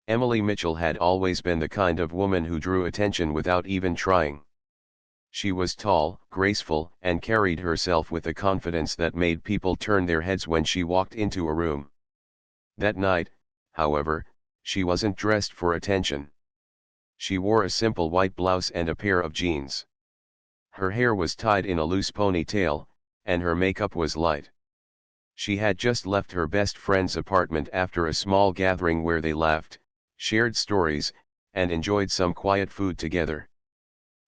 Emily Mitchell had always been the kind of woman who drew attention without even trying. She was tall, graceful, and carried herself with a confidence that made people turn their heads when she walked into a room. That night, however, she wasn't dressed for attention. She wore a simple white blouse and a pair of jeans. Her hair was tied in a loose ponytail, and her makeup was light. She had just left her best friend's apartment after a small gathering where they laughed, shared stories, and enjoyed some quiet food together.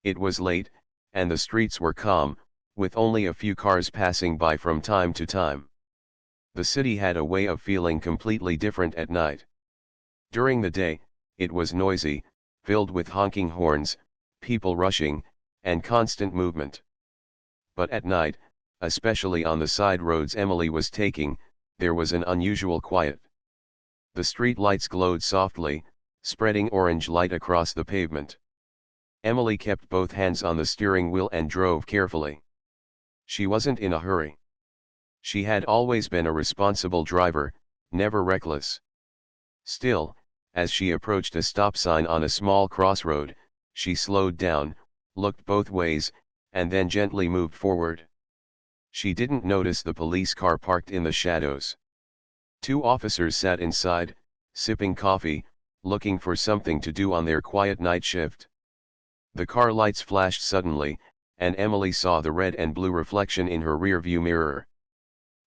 It was late, and the streets were calm, with only a few cars passing by from time to time. The city had a way of feeling completely different at night. During the day, it was noisy, filled with honking horns, people rushing, and constant movement. But at night, especially on the side roads Emily was taking, there was an unusual quiet. The street lights glowed softly, spreading orange light across the pavement. Emily kept both hands on the steering wheel and drove carefully. She wasn't in a hurry. She had always been a responsible driver, never reckless. Still, as she approached a stop sign on a small crossroad, she slowed down, looked both ways, and then gently moved forward. She didn't notice the police car parked in the shadows. Two officers sat inside, sipping coffee, looking for something to do on their quiet night shift. The car lights flashed suddenly, and Emily saw the red and blue reflection in her rearview mirror.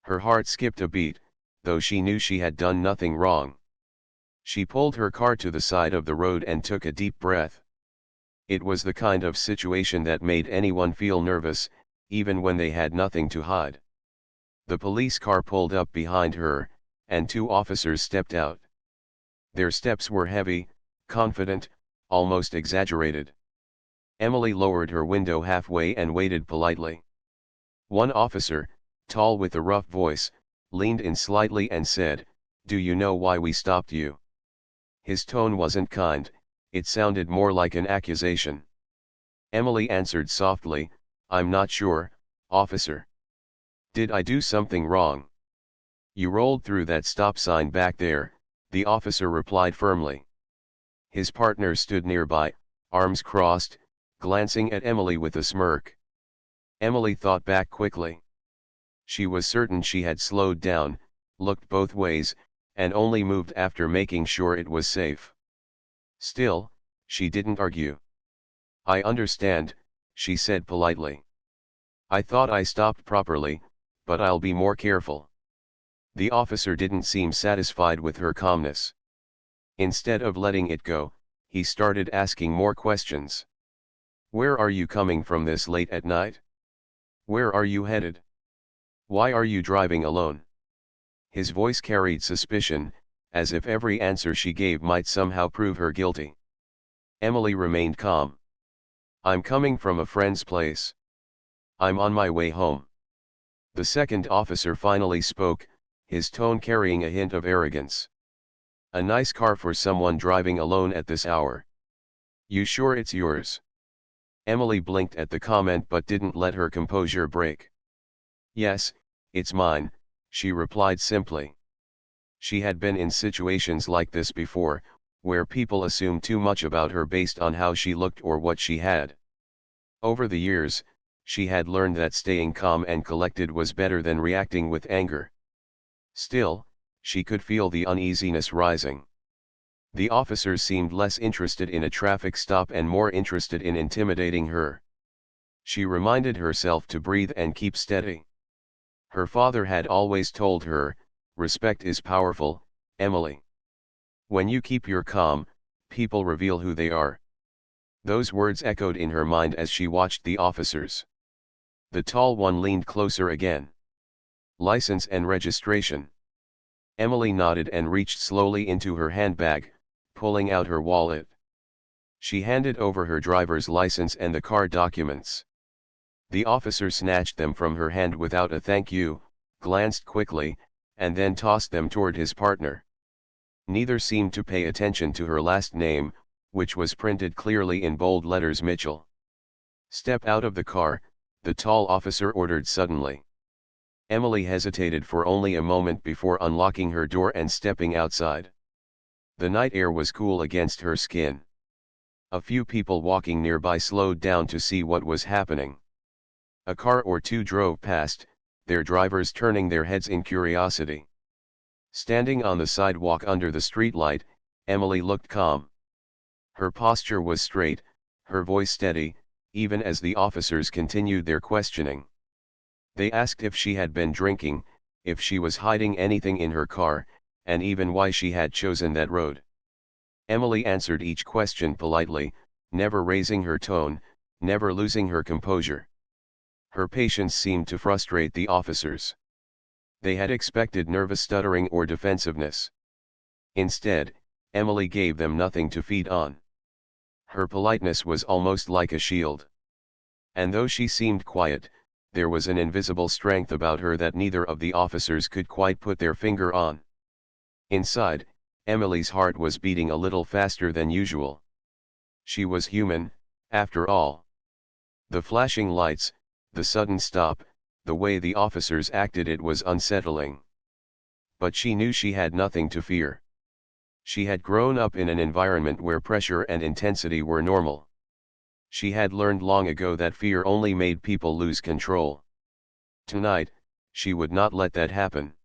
Her heart skipped a beat, though she knew she had done nothing wrong. She pulled her car to the side of the road and took a deep breath. It was the kind of situation that made anyone feel nervous, even when they had nothing to hide. The police car pulled up behind her, and two officers stepped out. Their steps were heavy, confident, almost exaggerated. Emily lowered her window halfway and waited politely. One officer, tall with a rough voice, leaned in slightly and said, "Do you know why we stopped you?" His tone wasn't kind, it sounded more like an accusation. Emily answered softly, "I'm not sure, officer. Did I do something wrong?" "You rolled through that stop sign back there," the officer replied firmly. His partner stood nearby, arms crossed, glancing at Emily with a smirk. Emily thought back quickly. She was certain she had slowed down, looked both ways, and only moved after making sure it was safe. Still, she didn't argue. "I understand," she said politely. "I thought I stopped properly, but I'll be more careful." The officer didn't seem satisfied with her calmness. Instead of letting it go, he started asking more questions. "Where are you coming from this late at night? Where are you headed? Why are you driving alone?" His voice carried suspicion, as if every answer she gave might somehow prove her guilty. Emily remained calm. "I'm coming from a friend's place. I'm on my way home." The second officer finally spoke, his tone carrying a hint of arrogance. "A nice car for someone driving alone at this hour. You sure it's yours?" Emily blinked at the comment but didn't let her composure break. "Yes, it's mine," she replied simply. She had been in situations like this before, where people assumed too much about her based on how she looked or what she had. Over the years, she had learned that staying calm and collected was better than reacting with anger. Still, she could feel the uneasiness rising. The officers seemed less interested in a traffic stop and more interested in intimidating her. She reminded herself to breathe and keep steady. Her father had always told her, "Respect is powerful, Emily. When you keep your calm, people reveal who they are." Those words echoed in her mind as she watched the officers. The tall one leaned closer again. "License and registration." Emily nodded and reached slowly into her handbag, pulling out her wallet. She handed over her driver's license and the car documents. The officer snatched them from her hand without a thank you, glanced quickly, and then tossed them toward his partner. Neither seemed to pay attention to her last name, which was printed clearly in bold letters: Mitchell. "Step out of the car," the tall officer ordered suddenly. Emily hesitated for only a moment before unlocking her door and stepping outside. The night air was cool against her skin. A few people walking nearby slowed down to see what was happening. A car or two drove past, their drivers turning their heads in curiosity. Standing on the sidewalk under the streetlight, Emily looked calm. Her posture was straight, her voice steady, even as the officers continued their questioning. They asked if she had been drinking, if she was hiding anything in her car, and even why she had chosen that road. Emily answered each question politely, never raising her tone, never losing her composure. Her patience seemed to frustrate the officers. They had expected nervous stuttering or defensiveness. Instead, Emily gave them nothing to feed on. Her politeness was almost like a shield. And though she seemed quiet, there was an invisible strength about her that neither of the officers could quite put their finger on. Inside, Emily's heart was beating a little faster than usual. She was human, after all. The flashing lights, the sudden stop, the way the officers acted, it was unsettling. But she knew she had nothing to fear. She had grown up in an environment where pressure and intensity were normal. She had learned long ago that fear only made people lose control. Tonight, she would not let that happen.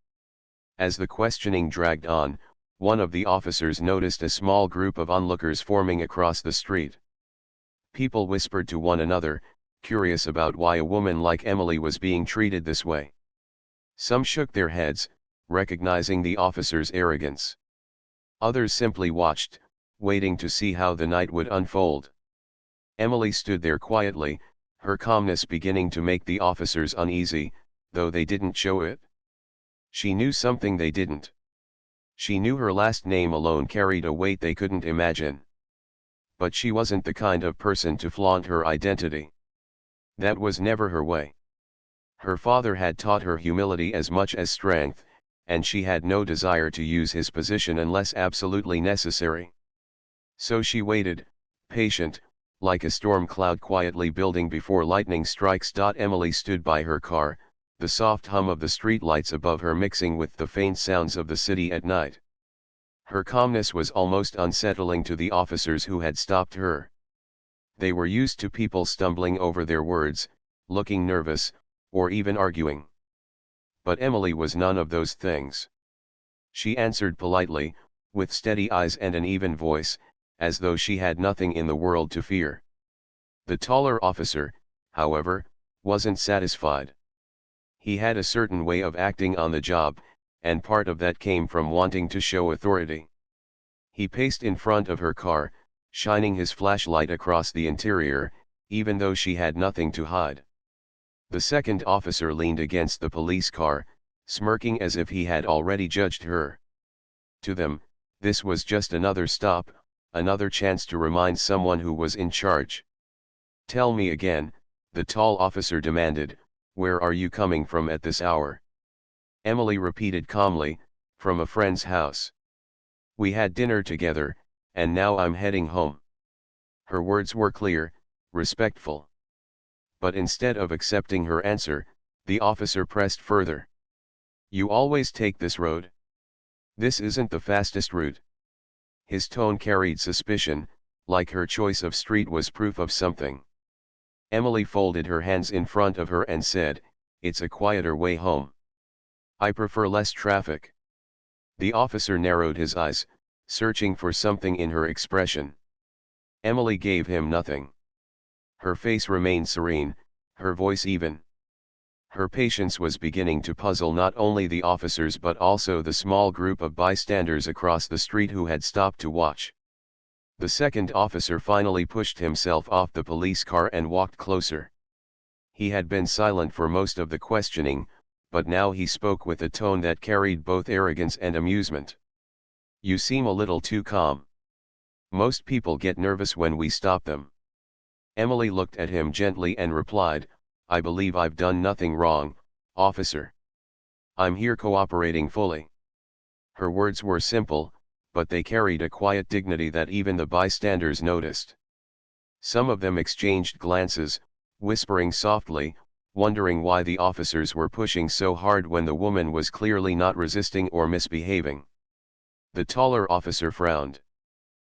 As the questioning dragged on, one of the officers noticed a small group of onlookers forming across the street. People whispered to one another, curious about why a woman like Emily was being treated this way. Some shook their heads, recognizing the officer's arrogance. Others simply watched, waiting to see how the night would unfold. Emily stood there quietly, her calmness beginning to make the officers uneasy, though they didn't show it. She knew something they didn't. She knew her last name alone carried a weight they couldn't imagine. But she wasn't the kind of person to flaunt her identity. That was never her way. Her father had taught her humility as much as strength, and she had no desire to use his position unless absolutely necessary. So she waited, patient, like a storm cloud quietly building before lightning strikes. Emily stood by her car, the soft hum of the streetlights above her mixing with the faint sounds of the city at night. Her calmness was almost unsettling to the officers who had stopped her. They were used to people stumbling over their words, looking nervous, or even arguing. But Emily was none of those things. She answered politely, with steady eyes and an even voice, as though she had nothing in the world to fear. The taller officer, however, wasn't satisfied. He had a certain way of acting on the job, and part of that came from wanting to show authority. He paced in front of her car, shining his flashlight across the interior, even though she had nothing to hide. The second officer leaned against the police car, smirking as if he had already judged her. To them, this was just another stop, another chance to remind someone who was in charge. "Tell me again," the tall officer demanded, "where are you coming from at this hour?" Emily repeated calmly, "From a friend's house. We had dinner together, and now I'm heading home." Her words were clear, respectful. But instead of accepting her answer, the officer pressed further. "You always take this road? This isn't the fastest route." His tone carried suspicion, like her choice of street was proof of something. Emily folded her hands in front of her and said, "It's a quieter way home. I prefer less traffic." The officer narrowed his eyes, searching for something in her expression. Emily gave him nothing. Her face remained serene, her voice even. Her patience was beginning to puzzle not only the officers but also the small group of bystanders across the street who had stopped to watch. The second officer finally pushed himself off the police car and walked closer. He had been silent for most of the questioning, but now he spoke with a tone that carried both arrogance and amusement. "You seem a little too calm. Most people get nervous when we stop them." Emily looked at him gently and replied, "I believe I've done nothing wrong, officer. I'm here cooperating fully." Her words were simple, but they carried a quiet dignity that even the bystanders noticed. Some of them exchanged glances, whispering softly, wondering why the officers were pushing so hard when the woman was clearly not resisting or misbehaving. The taller officer frowned.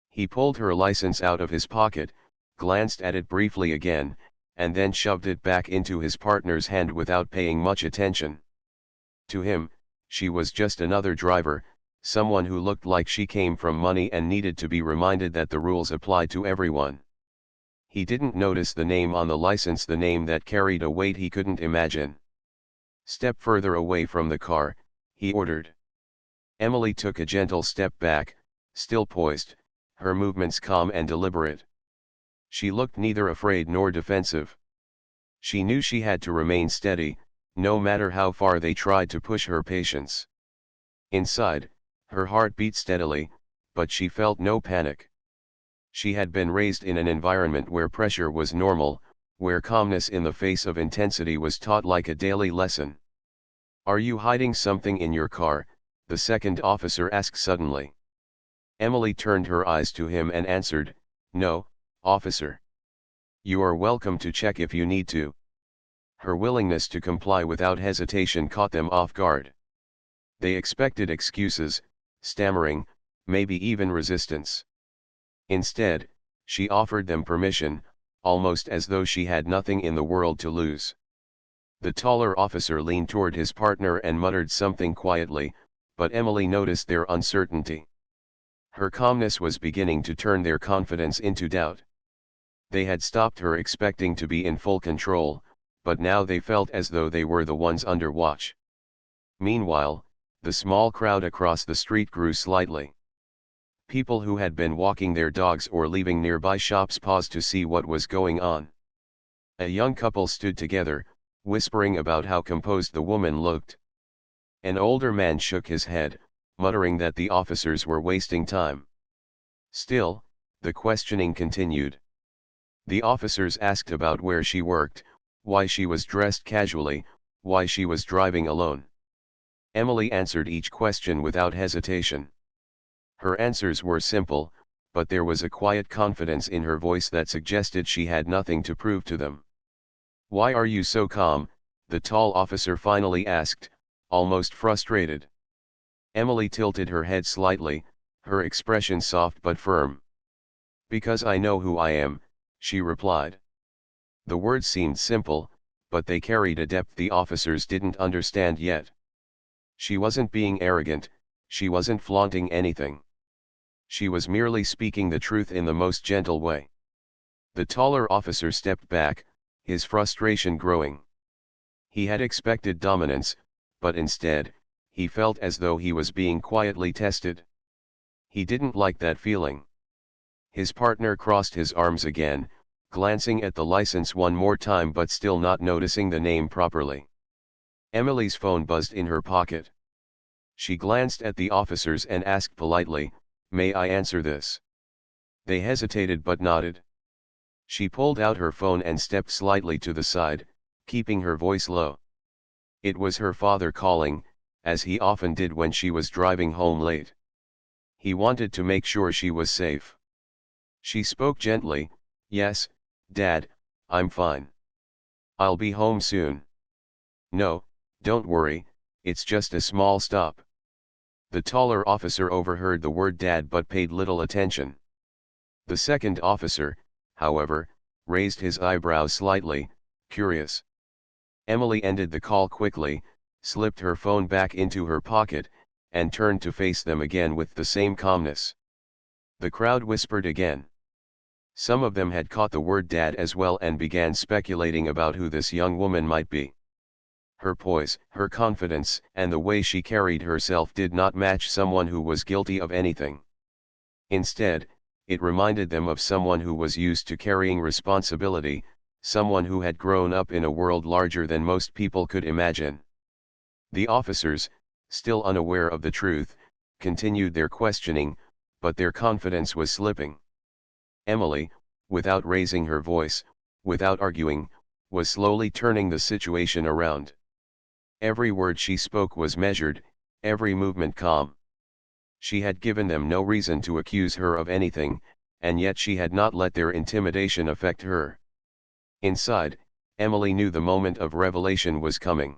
He pulled her license out of his pocket, glanced at it briefly again, and then shoved it back into his partner's hand without paying much attention. To him, she was just another driver, someone who looked like she came from money and needed to be reminded that the rules applied to everyone. He didn't notice the name on the license, the name that carried a weight he couldn't imagine. "Step further away from the car," he ordered. Emily took a gentle step back, still poised, her movements calm and deliberate. She looked neither afraid nor defensive. She knew she had to remain steady, no matter how far they tried to push her patience. Inside, her heart beat steadily, but she felt no panic. She had been raised in an environment where pressure was normal, where calmness in the face of intensity was taught like a daily lesson. "Are you hiding something in your car?" the second officer asked suddenly. Emily turned her eyes to him and answered, "No, officer. You are welcome to check if you need to." Her willingness to comply without hesitation caught them off guard. They expected excuses, stammering, maybe even resistance. Instead, she offered them permission, almost as though she had nothing in the world to lose. The taller officer leaned toward his partner and muttered something quietly, but Emily noticed their uncertainty. Her calmness was beginning to turn their confidence into doubt. They had stopped her expecting to be in full control, but now they felt as though they were the ones under watch. Meanwhile, the small crowd across the street grew slightly. People who had been walking their dogs or leaving nearby shops paused to see what was going on. A young couple stood together, whispering about how composed the woman looked. An older man shook his head, muttering that the officers were wasting time. Still, the questioning continued. The officers asked about where she worked, why she was dressed casually, why she was driving alone. Emily answered each question without hesitation. Her answers were simple, but there was a quiet confidence in her voice that suggested she had nothing to prove to them. "Why are you so calm?" the tall officer finally asked, almost frustrated. Emily tilted her head slightly, her expression soft but firm. "Because I know who I am," she replied. The words seemed simple, but they carried a depth the officers didn't understand yet. She wasn't being arrogant, she wasn't flaunting anything. She was merely speaking the truth in the most gentle way. The taller officer stepped back, his frustration growing. He had expected dominance, but instead, he felt as though he was being quietly tested. He didn't like that feeling. His partner crossed his arms again, glancing at the license one more time but still not noticing the name properly. Emily's phone buzzed in her pocket. She glanced at the officers and asked politely, "May I answer this?" They hesitated but nodded. She pulled out her phone and stepped slightly to the side, keeping her voice low. It was her father calling, as he often did when she was driving home late. He wanted to make sure she was safe. She spoke gently, "Yes, Dad, I'm fine. I'll be home soon." "No, don't worry, it's just a small stop." The taller officer overheard the word Dad but paid little attention. The second officer, however, raised his eyebrows slightly, curious. Emily ended the call quickly, slipped her phone back into her pocket, and turned to face them again with the same calmness. The crowd whispered again. Some of them had caught the word Dad as well and began speculating about who this young woman might be. Her poise, her confidence, and the way she carried herself did not match someone who was guilty of anything. Instead, it reminded them of someone who was used to carrying responsibility, someone who had grown up in a world larger than most people could imagine. The officers, still unaware of the truth, continued their questioning, but their confidence was slipping. Emily, without raising her voice, without arguing, was slowly turning the situation around. Every word she spoke was measured, every movement calm. She had given them no reason to accuse her of anything, and yet she had not let their intimidation affect her. Inside, Emily knew the moment of revelation was coming.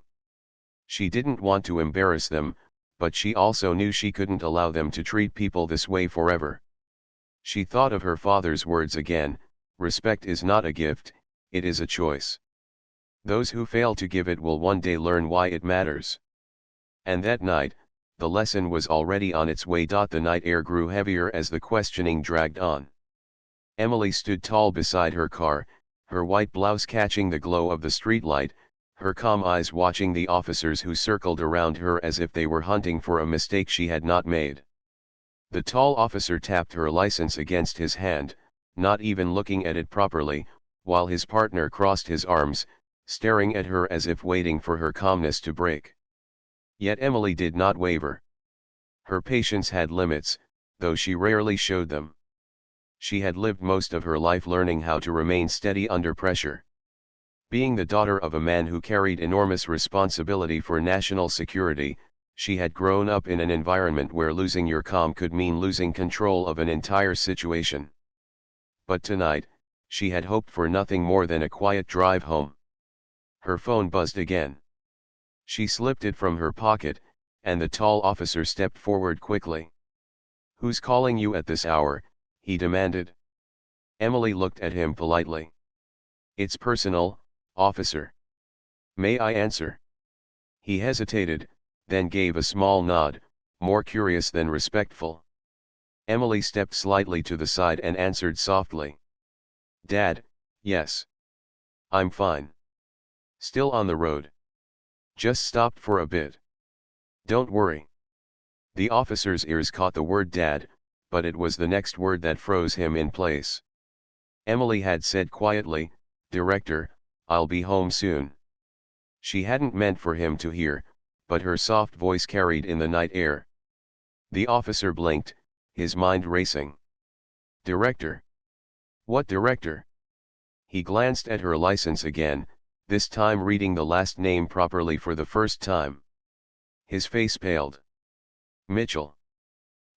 She didn't want to embarrass them, but she also knew she couldn't allow them to treat people this way forever. She thought of her father's words again, respect is not a gift, it is a choice. Those who fail to give it will one day learn why it matters. And that night, the lesson was already on its way. The night air grew heavier as the questioning dragged on. Emily stood tall beside her car, her white blouse catching the glow of the streetlight, her calm eyes watching the officers who circled around her as if they were hunting for a mistake she had not made. The tall officer tapped her license against his hand, not even looking at it properly, while his partner crossed his arms, staring at her as if waiting for her calmness to break. Yet Emily did not waver. Her patience had limits, though she rarely showed them. She had lived most of her life learning how to remain steady under pressure. Being the daughter of a man who carried enormous responsibility for national security, she had grown up in an environment where losing your calm could mean losing control of an entire situation. But tonight, she had hoped for nothing more than a quiet drive home. Her phone buzzed again. She slipped it from her pocket, and the tall officer stepped forward quickly. "Who's calling you at this hour?" he demanded. Emily looked at him politely. "It's personal, officer. May I answer?" He hesitated, then gave a small nod, more curious than respectful. Emily stepped slightly to the side and answered softly. "Dad, yes. I'm fine. Still on the road. Just stopped for a bit. Don't worry." The officer's ears caught the word dad, but it was the next word that froze him in place. Emily had said quietly, "Director, I'll be home soon." She hadn't meant for him to hear, but her soft voice carried in the night air. The officer blinked, his mind racing. "Director? What director?" He glanced at her license again, this time reading the last name properly for the first time. His face paled. "Mitchell.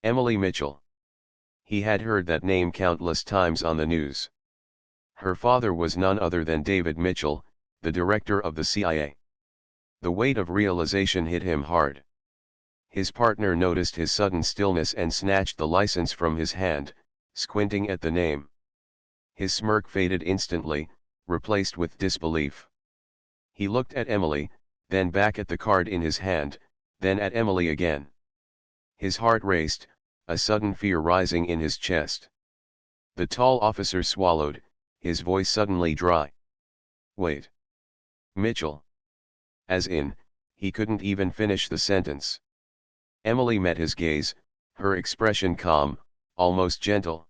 Emily Mitchell." He had heard that name countless times on the news. Her father was none other than David Mitchell, the director of the CIA. The weight of realization hit him hard. His partner noticed his sudden stillness and snatched the license from his hand, squinting at the name. His smirk faded instantly, replaced with disbelief. He looked at Emily, then back at the card in his hand, then at Emily again. His heart raced, a sudden fear rising in his chest. The tall officer swallowed, his voice suddenly dry. "Wait. Mitchell." As in, he couldn't even finish the sentence. Emily met his gaze, her expression calm, almost gentle.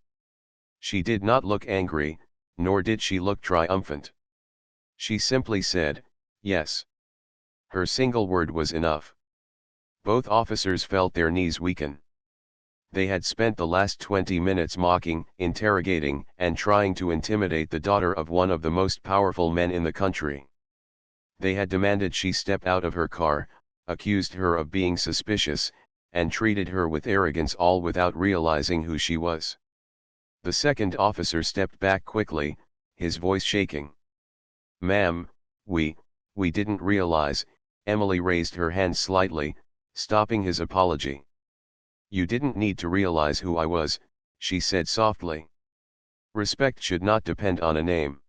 She did not look angry, nor did she look triumphant. She simply said, "Yes." Her single word was enough. Both officers felt their knees weaken. They had spent the last 20 minutes mocking, interrogating, and trying to intimidate the daughter of one of the most powerful men in the country. They had demanded she step out of her car, accused her of being suspicious, and treated her with arrogance, all without realizing who she was. The second officer stepped back quickly, his voice shaking. "Ma'am, we didn't realize." Emily raised her hand slightly, stopping his apology. "You didn't need to realize who I was," she said softly. "Respect should not depend on a name."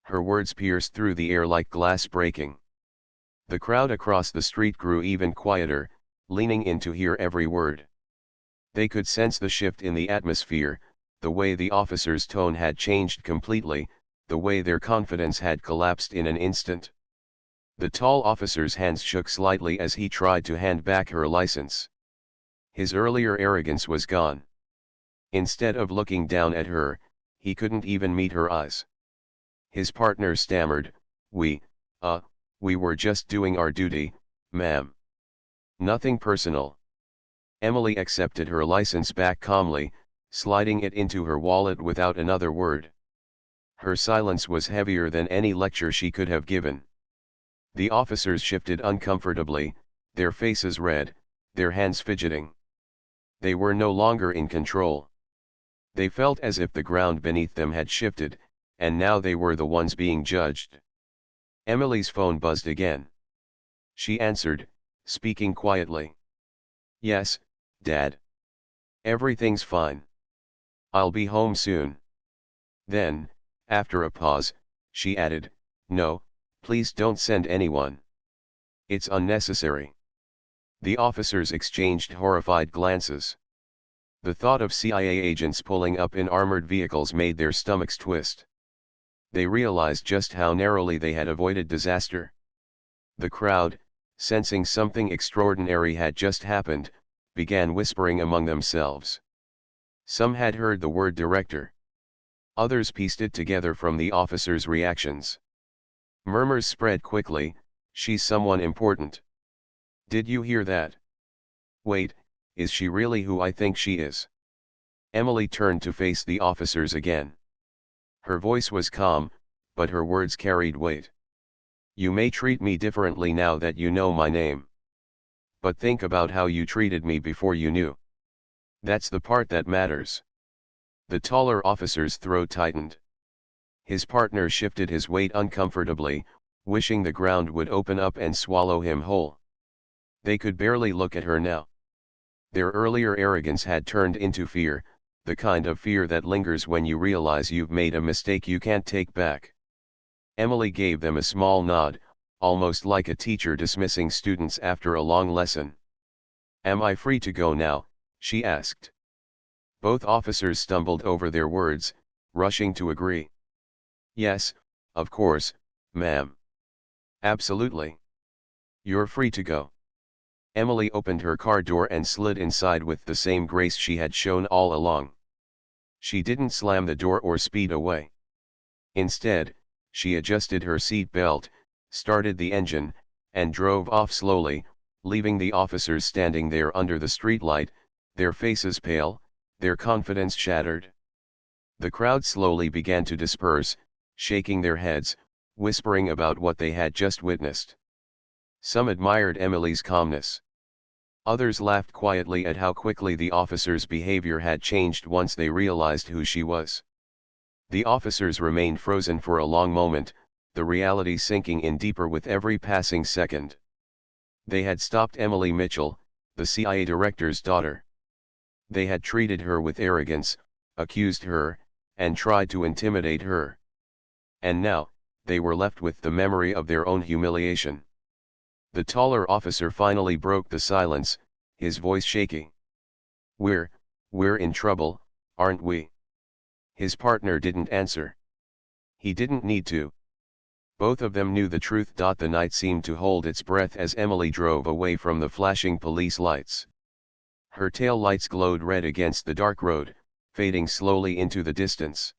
Her words pierced through the air like glass breaking. The crowd across the street grew even quieter, leaning in to hear every word. They could sense the shift in the atmosphere, the way the officer's tone had changed completely, the way their confidence had collapsed in an instant. The tall officer's hands shook slightly as he tried to hand back her license. His earlier arrogance was gone. Instead of looking down at her, he couldn't even meet her eyes. His partner stammered, we were just doing our duty, ma'am. Nothing personal." Emily accepted her license back calmly, sliding it into her wallet without another word. Her silence was heavier than any lecture she could have given. The officers shifted uncomfortably, their faces red, their hands fidgeting. They were no longer in control. They felt as if the ground beneath them had shifted, and now they were the ones being judged. Emily's phone buzzed again. She answered, speaking quietly. Yes, Dad. Everything's fine. I'll be home soon. Then, after a pause, she added, "No, please don't send anyone. It's unnecessary." The officers exchanged horrified glances. The thought of CIA agents pulling up in armored vehicles made their stomachs twist. They realized just how narrowly they had avoided disaster. The crowd, sensing something extraordinary had just happened, began whispering among themselves. Some had heard the word director. Others pieced it together from the officers' reactions. Murmurs spread quickly, "She's someone important. Did you hear that? Wait, is she really who I think she is?" Emily turned to face the officers again. Her voice was calm, but her words carried weight. "You may treat me differently now that you know my name. But think about how you treated me before you knew. That's the part that matters." The taller officer's throat tightened. His partner shifted his weight uncomfortably, wishing the ground would open up and swallow him whole. They could barely look at her now. Their earlier arrogance had turned into fear, the kind of fear that lingers when you realize you've made a mistake you can't take back. Emily gave them a small nod, almost like a teacher dismissing students after a long lesson. "Am I free to go now?" she asked. Both officers stumbled over their words, rushing to agree. "Yes, of course, ma'am. Absolutely. You're free to go." Emily opened her car door and slid inside with the same grace she had shown all along. She didn't slam the door or speed away. Instead, she adjusted her seat belt, started the engine, and drove off slowly, leaving the officers standing there under the streetlight, their faces pale, their confidence shattered. The crowd slowly began to disperse, shaking their heads, whispering about what they had just witnessed. Some admired Emily's calmness. Others laughed quietly at how quickly the officers' behavior had changed once they realized who she was. The officers remained frozen for a long moment, the reality sinking in deeper with every passing second. They had stopped Emily Mitchell, the CIA director's daughter. They had treated her with arrogance, accused her, and tried to intimidate her. And now, they were left with the memory of their own humiliation. The taller officer finally broke the silence, his voice shaky. We're in trouble, aren't we?" His partner didn't answer. He didn't need to. Both of them knew the truth. The night seemed to hold its breath as Emily drove away from the flashing police lights. Her tail lights glowed red against the dark road, fading slowly into the distance.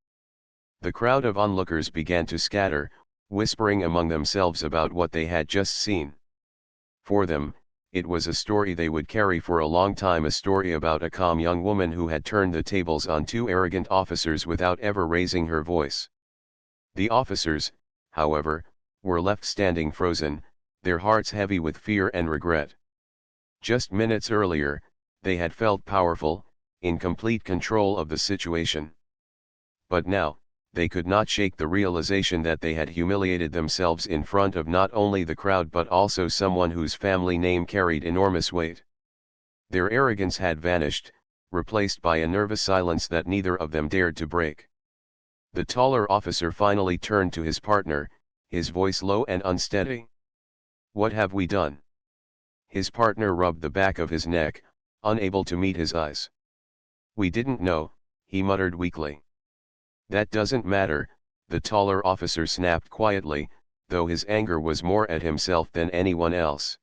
The crowd of onlookers began to scatter, whispering among themselves about what they had just seen. For them, it was a story they would carry for a long time, a story about a calm young woman who had turned the tables on two arrogant officers without ever raising her voice. The officers, however, were left standing frozen, their hearts heavy with fear and regret. Just minutes earlier, they had felt powerful, in complete control of the situation. But now, they could not shake the realization that they had humiliated themselves in front of not only the crowd but also someone whose family name carried enormous weight. Their arrogance had vanished, replaced by a nervous silence that neither of them dared to break. The taller officer finally turned to his partner, his voice low and unsteady. "What have we done?" His partner rubbed the back of his neck, unable to meet his eyes. "We didn't know," he muttered weakly. "That doesn't matter," the taller officer snapped quietly, though his anger was more at himself than anyone else.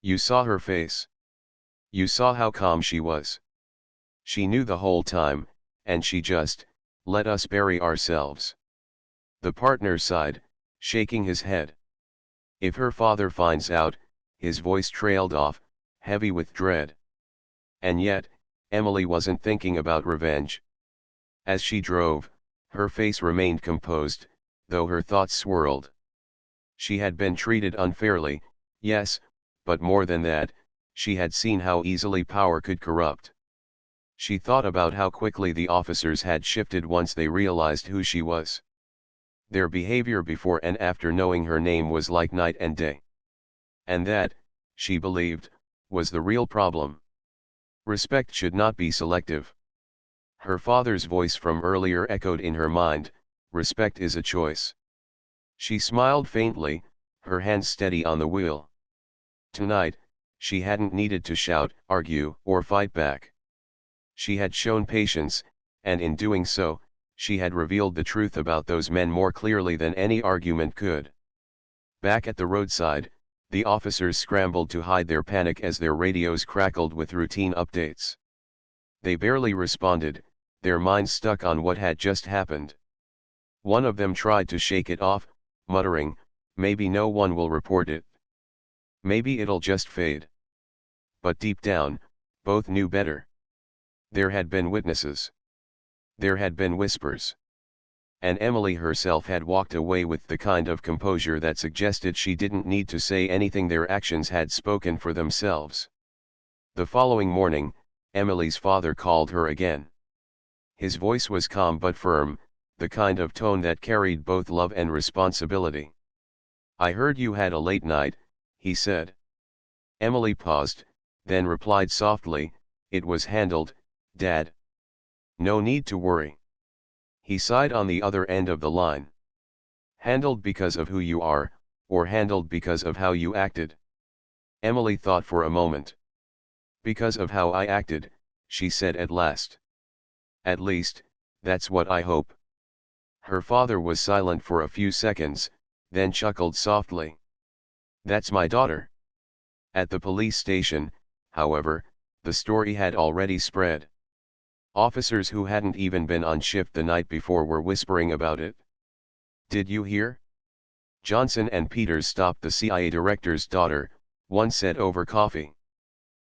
"You saw her face. You saw how calm she was. She knew the whole time, and she just let us bury ourselves." The partner sighed, shaking his head. "If her father finds out," his voice trailed off, heavy with dread. And yet, Emily wasn't thinking about revenge. As she drove, her face remained composed, though her thoughts swirled. She had been treated unfairly, yes, but more than that, she had seen how easily power could corrupt. She thought about how quickly the officers had shifted once they realized who she was. Their behavior before and after knowing her name was like night and day. And that, she believed, was the real problem. Respect should not be selective. Her father's voice from earlier echoed in her mind, respect is a choice. She smiled faintly, her hands steady on the wheel. Tonight, she hadn't needed to shout, argue, or fight back. She had shown patience, and in doing so, she had revealed the truth about those men more clearly than any argument could. Back at the roadside, the officers scrambled to hide their panic as their radios crackled with routine updates. They barely responded, their minds stuck on what had just happened. One of them tried to shake it off, muttering, "Maybe no one will report it. Maybe it'll just fade." But deep down, both knew better. There had been witnesses. There had been whispers. And Emily herself had walked away with the kind of composure that suggested she didn't need to say anything. Their actions had spoken for themselves. The following morning, Emily's father called her again. His voice was calm but firm, the kind of tone that carried both love and responsibility. "I heard you had a late night," he said. Emily paused, then replied softly, "It was handled, Dad. No need to worry." He sighed on the other end of the line. "Handled because of who you are, or handled because of how you acted?" Emily thought for a moment. "Because of how I acted," she said at last. "At least, that's what I hope." Her father was silent for a few seconds, then chuckled softly. "That's my daughter." At the police station, however, the story had already spread. Officers who hadn't even been on shift the night before were whispering about it. "Did you hear? Johnson and Peters stopped the CIA director's daughter," one said over coffee.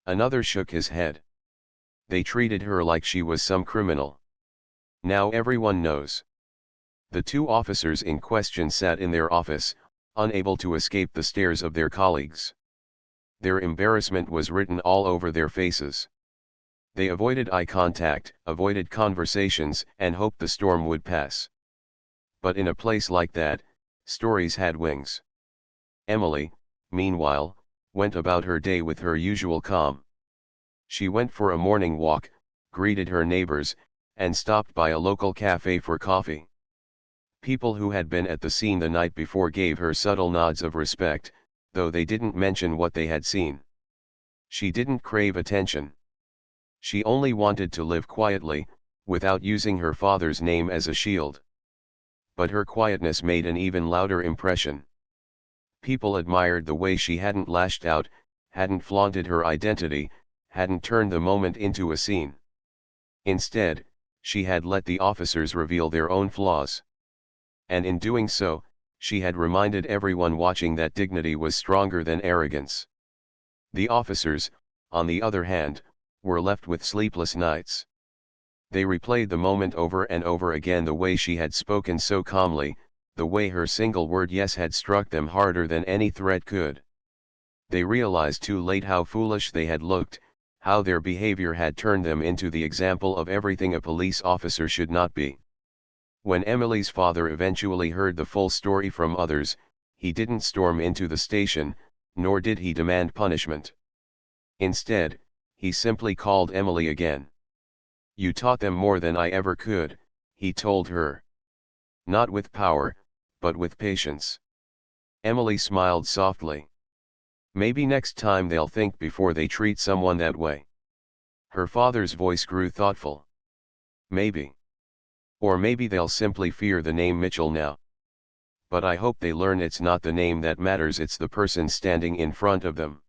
Another shook his head. "They treated her like she was some criminal. Now everyone knows." The two officers in question sat in their office, unable to escape the stares of their colleagues. Their embarrassment was written all over their faces. They avoided eye contact, avoided conversations, and hoped the storm would pass. But in a place like that, stories had wings. Emily, meanwhile, went about her day with her usual calm. She went for a morning walk, greeted her neighbors, and stopped by a local cafe for coffee. People who had been at the scene the night before gave her subtle nods of respect, though they didn't mention what they had seen. She didn't crave attention. She only wanted to live quietly, without using her father's name as a shield. But her quietness made an even louder impression. People admired the way she hadn't lashed out, hadn't flaunted her identity, hadn't turned the moment into a scene. Instead, she had let the officers reveal their own flaws. And in doing so, she had reminded everyone watching that dignity was stronger than arrogance. The officers, on the other hand, were left with sleepless nights. They replayed the moment over and over again, the way she had spoken so calmly, the way her single word yes had struck them harder than any threat could. They realized too late how foolish they had looked, how their behavior had turned them into the example of everything a police officer should not be. When Emily's father eventually heard the full story from others, he didn't storm into the station, nor did he demand punishment. Instead, he simply called Emily again. "You taught them more than I ever could," he told her. "Not with power, but with patience." Emily smiled softly. "Maybe next time they'll think before they treat someone that way." Her father's voice grew thoughtful. "Maybe. Or maybe they'll simply fear the name Mitchell now. But I hope they learn it's not the name that matters, it's the person standing in front of them."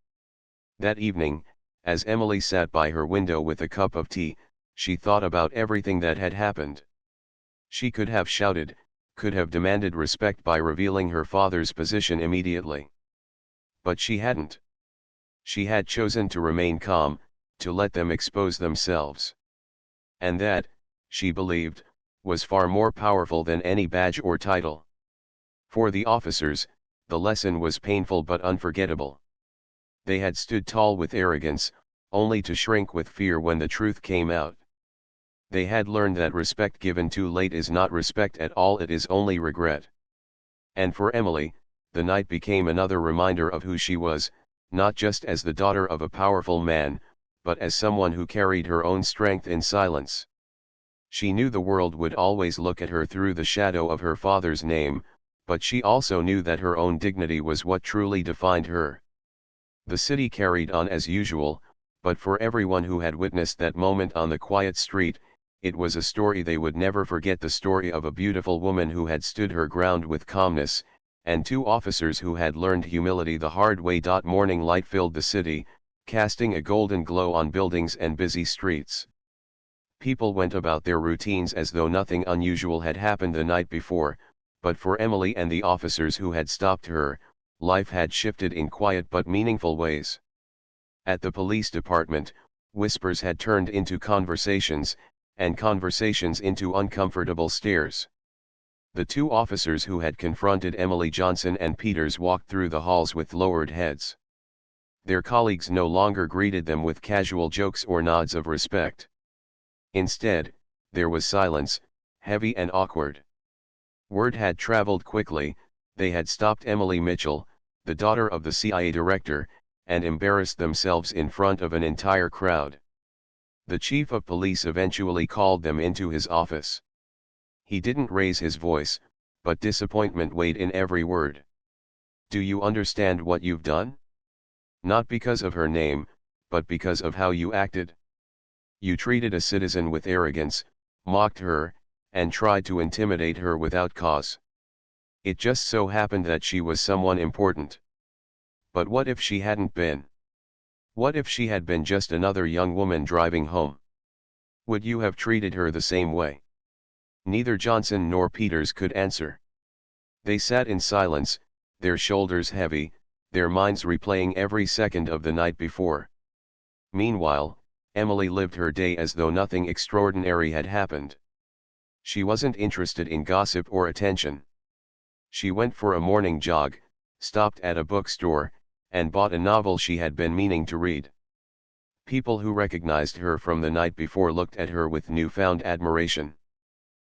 That evening, as Emily sat by her window with a cup of tea, she thought about everything that had happened. She could have shouted, could have demanded respect by revealing her father's position immediately. But she hadn't. She had chosen to remain calm, to let them expose themselves. And that, she believed, was far more powerful than any badge or title. For the officers, the lesson was painful but unforgettable. They had stood tall with arrogance, only to shrink with fear when the truth came out. They had learned that respect given too late is not respect at all, it is only regret. And for Emily, the night became another reminder of who she was, not just as the daughter of a powerful man, but as someone who carried her own strength in silence. She knew the world would always look at her through the shadow of her father's name, but she also knew that her own dignity was what truly defined her. The city carried on as usual, but for everyone who had witnessed that moment on the quiet street, it was a story they would never forget, the story of a beautiful woman who had stood her ground with calmness, and two officers who had learned humility the hard way. Morning light filled the city, casting a golden glow on buildings and busy streets. People went about their routines as though nothing unusual had happened the night before, but for Emily and the officers who had stopped her, life had shifted in quiet but meaningful ways. At the police department, whispers had turned into conversations, and conversations into uncomfortable stares. The two officers who had confronted Emily Johnson and Peters walked through the halls with lowered heads. Their colleagues no longer greeted them with casual jokes or nods of respect. Instead, there was silence, heavy and awkward. Word had traveled quickly. They had stopped Emily Mitchell, the daughter of the CIA director, and embarrassed themselves in front of an entire crowd. The chief of police eventually called them into his office. He didn't raise his voice, but disappointment weighed in every word. "Do you understand what you've done? Not because of her name, but because of how you acted. You treated a citizen with arrogance, mocked her, and tried to intimidate her without cause. It just so happened that she was someone important. But what if she hadn't been? What if she had been just another young woman driving home? Would you have treated her the same way?" Neither Johnson nor Peters could answer. They sat in silence, their shoulders heavy, their minds replaying every second of the night before. Meanwhile, Emily lived her day as though nothing extraordinary had happened. She wasn't interested in gossip or attention. She went for a morning jog, stopped at a bookstore, and bought a novel she had been meaning to read. People who recognized her from the night before looked at her with newfound admiration.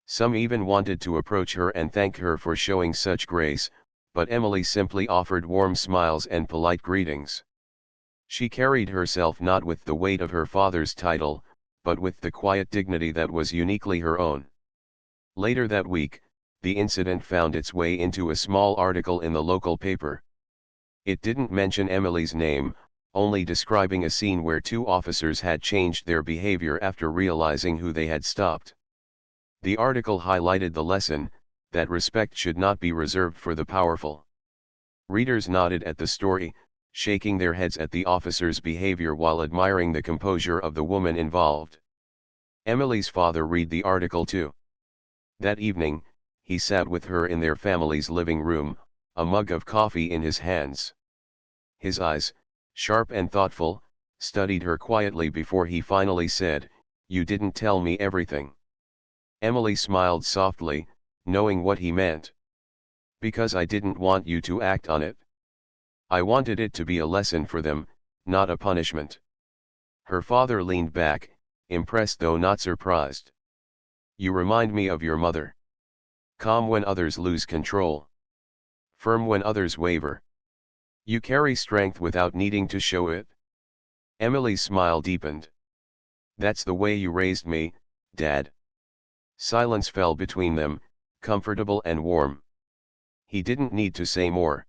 Some even wanted to approach her and thank her for showing such grace, but Emily simply offered warm smiles and polite greetings. She carried herself not with the weight of her father's title, but with the quiet dignity that was uniquely her own. Later that week, the incident found its way into a small article in the local paper. It didn't mention Emily's name, only describing a scene where two officers had changed their behavior after realizing who they had stopped. The article highlighted the lesson, that respect should not be reserved for the powerful. Readers nodded at the story, shaking their heads at the officer's behavior while admiring the composure of the woman involved. Emily's father read the article too. That evening, he sat with her in their family's living room, a mug of coffee in his hands. His eyes, sharp and thoughtful, studied her quietly before he finally said, "You didn't tell me everything." Emily smiled softly, knowing what he meant. "Because I didn't want you to act on it. I wanted it to be a lesson for them, not a punishment." Her father leaned back, impressed though not surprised. "You remind me of your mother. Calm when others lose control. Firm when others waver. You carry strength without needing to show it." Emily's smile deepened. "That's the way you raised me, Dad." Silence fell between them, comfortable and warm. He didn't need to say more.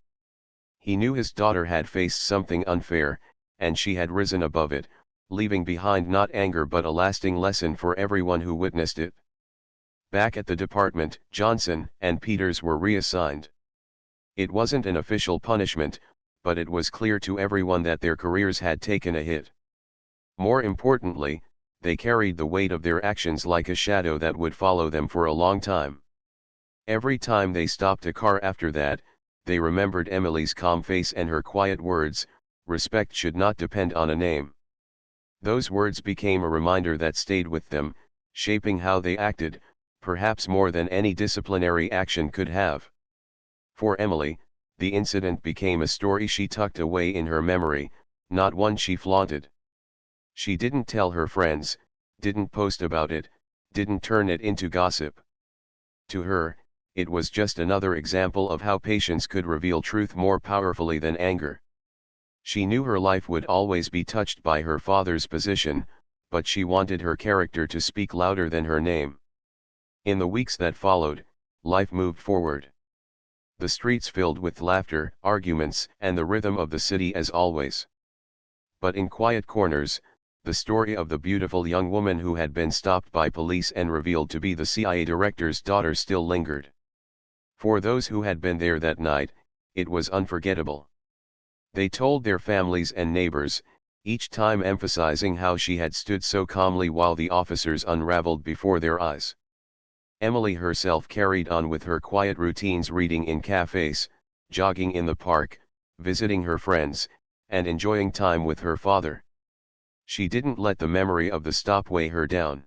He knew his daughter had faced something unfair, and she had risen above it, leaving behind not anger but a lasting lesson for everyone who witnessed it. Back at the department, Johnson and Peters were reassigned. It wasn't an official punishment, but it was clear to everyone that their careers had taken a hit. More importantly, they carried the weight of their actions like a shadow that would follow them for a long time. Every time they stopped a car after that, they remembered Emily's calm face and her quiet words, "Respect should not depend on a name." Those words became a reminder that stayed with them, shaping how they acted, perhaps more than any disciplinary action could have. For Emily, the incident became a story she tucked away in her memory, not one she flaunted. She didn't tell her friends, didn't post about it, didn't turn it into gossip. To her, it was just another example of how patience could reveal truth more powerfully than anger. She knew her life would always be touched by her father's position, but she wanted her character to speak louder than her name. In the weeks that followed, life moved forward. The streets filled with laughter, arguments, and the rhythm of the city as always. But in quiet corners, the story of the beautiful young woman who had been stopped by police and revealed to be the CIA director's daughter still lingered. For those who had been there that night, it was unforgettable. They told their families and neighbors, each time emphasizing how she had stood so calmly while the officers unraveled before their eyes. Emily herself carried on with her quiet routines, reading in cafes, jogging in the park, visiting her friends, and enjoying time with her father. She didn't let the memory of the stop weigh her down.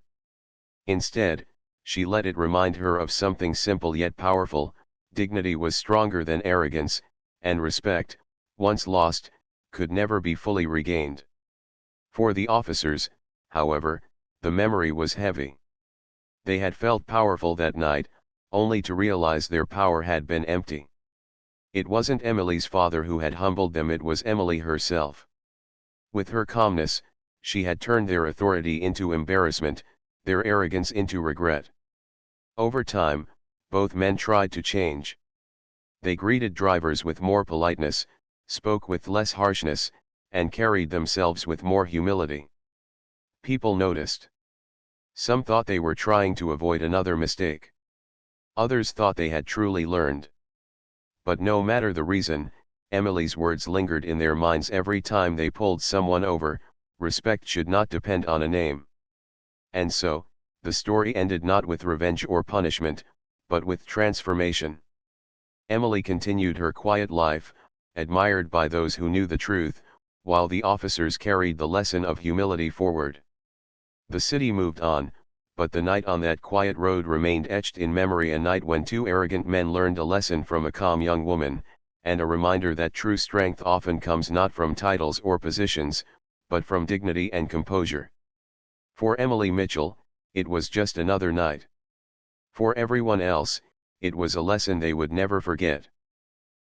Instead, she let it remind her of something simple yet powerful: dignity was stronger than arrogance, and respect, once lost, could never be fully regained. For the officers, however, the memory was heavy. They had felt powerful that night, only to realize their power had been empty. It wasn't Emily's father who had humbled them, it was Emily herself. With her calmness, she had turned their authority into embarrassment, their arrogance into regret. Over time, both men tried to change. They greeted drivers with more politeness, spoke with less harshness, and carried themselves with more humility. People noticed. Some thought they were trying to avoid another mistake. Others thought they had truly learned. But no matter the reason, Emily's words lingered in their minds every time they pulled someone over: respect should not depend on a name. And so, the story ended not with revenge or punishment, but with transformation. Emily continued her quiet life, admired by those who knew the truth, while the officers carried the lesson of humility forward. The city moved on, but the night on that quiet road remained etched in memory, a night when two arrogant men learned a lesson from a calm young woman, and a reminder that true strength often comes not from titles or positions, but from dignity and composure. For Emily Mitchell, it was just another night. For everyone else, it was a lesson they would never forget.